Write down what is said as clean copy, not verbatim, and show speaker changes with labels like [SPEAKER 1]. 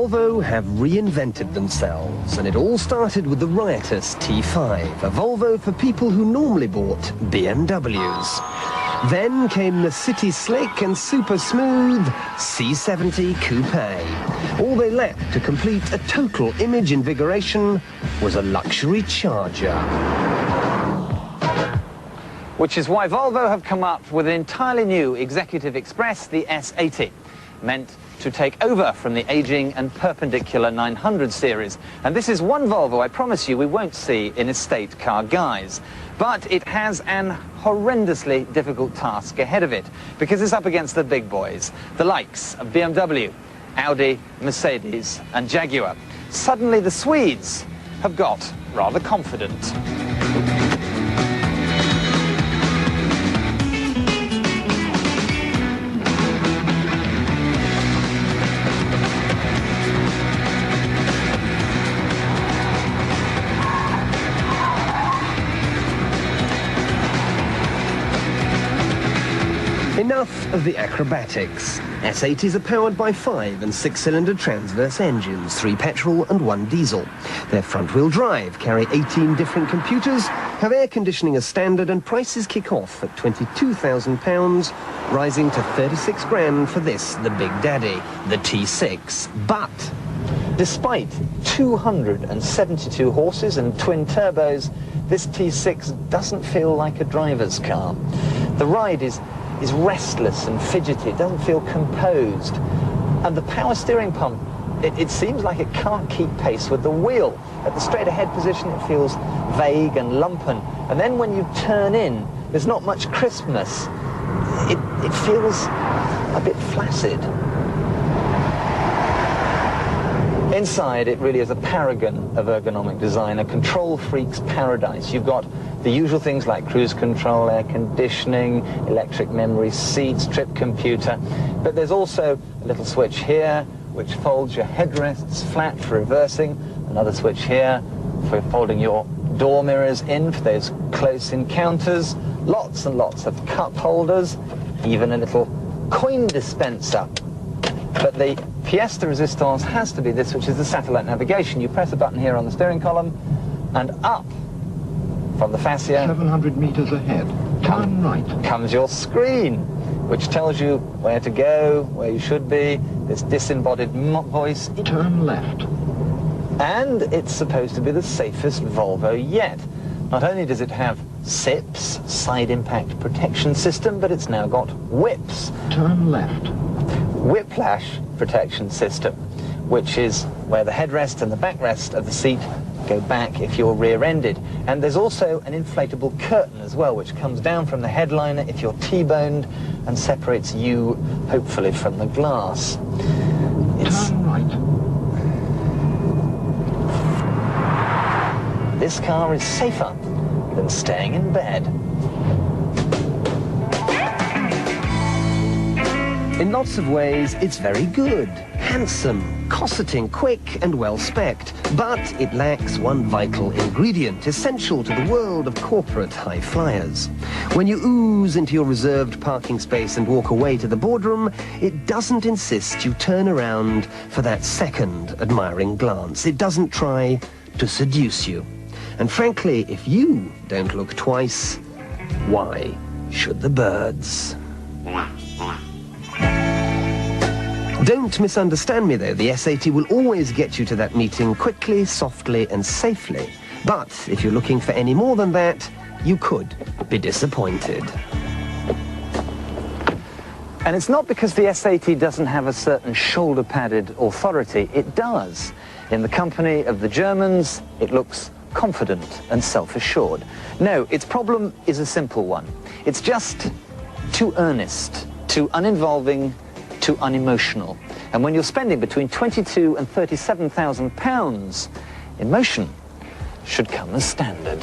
[SPEAKER 1] Volvo have reinvented themselves, and it all started with the riotous T5, a Volvo for people who normally bought BMWs. Then came the city slick and super smooth C70 Coupe. All they lacked to complete a total image invigoration was a luxury charger.
[SPEAKER 2] Which is why Volvo have come up with an entirely new Executive Express, the S80, meant to take over from the aging and perpendicular 900 series. And this is one Volvo, I promise you, we won't see in estate car guise. But it has an horrendously difficult task ahead of it, because it's up against the big boys, the likes of BMW, Audi, Mercedes and Jaguar. Suddenly the Swedes have got rather confident.
[SPEAKER 1] Enough of the acrobatics. S80s are powered by 5- and 6-cylinder transverse engines, 3 petrol and 1 diesel. Their front-wheel drive carry 18 different computers, have air conditioning as standard, and prices kick off at £22,000, rising to 36 grand for this, the Big Daddy, the T6. But despite 272 horses and twin turbos, this T6 doesn't feel like a driver's car. The ride is restless and fidgety, it doesn't feel composed. And the power steering pump, it seems like it can't keep pace with the wheel. At the straight ahead position it feels vague and lumpen. And then when you turn in, there's not much crispness. It feels a bit flaccid. Inside, it really is a paragon of ergonomic design, a control freak's paradise. You've got the usual things like cruise control, air conditioning, electric memory seats, trip computer, but there's also a little switch here which folds your headrests flat for reversing, another switch here for folding your door mirrors in for those close encounters, lots and lots of cup holders, even a little coin dispenser. But the pièce de résistance has to be this, which is the satellite navigation. You press a button here on the steering column, and up from the fascia,
[SPEAKER 3] 700 meters ahead, turn right,
[SPEAKER 2] comes your screen, which tells you where to go, where you should be, this disembodied voice.
[SPEAKER 3] Turn left.
[SPEAKER 2] And it's supposed to be the safest Volvo yet. Not only does it have SIPs, side impact protection system, but it's now got WIPs.
[SPEAKER 3] Turn left.
[SPEAKER 2] Whiplash protection system, which is where the headrest and the backrest of the seat go back if you're rear-ended. And there's also an inflatable curtain as well, which comes down from the headliner if you're T-boned and separates you, hopefully, from the glass.
[SPEAKER 3] Turn right.
[SPEAKER 2] This car is safer than staying in bed.
[SPEAKER 1] in lots of ways, it's very good, handsome, cosseting, quick and well-specced. But it lacks one vital ingredient, essential to the world of corporate high flyers. When you ooze into your reserved parking space and walk away to the boardroom, it doesn't insist you turn around for that second admiring glance. It doesn't try to seduce you. And frankly, if you don't look twice, why should the birds? Don't misunderstand me though, the S80 will always get you to that meeting quickly, softly and safely. But if you're looking for any more than that, you could be disappointed.
[SPEAKER 2] And it's not because the S80 doesn't have a certain shoulder-padded authority. It does. In the company of the Germans, it looks confident and self-assured. No, its problem is a simple one. It's just too earnest, too uninvolving, too unemotional. And when you're spending between £22,000 and £37,000, emotion should come as standard.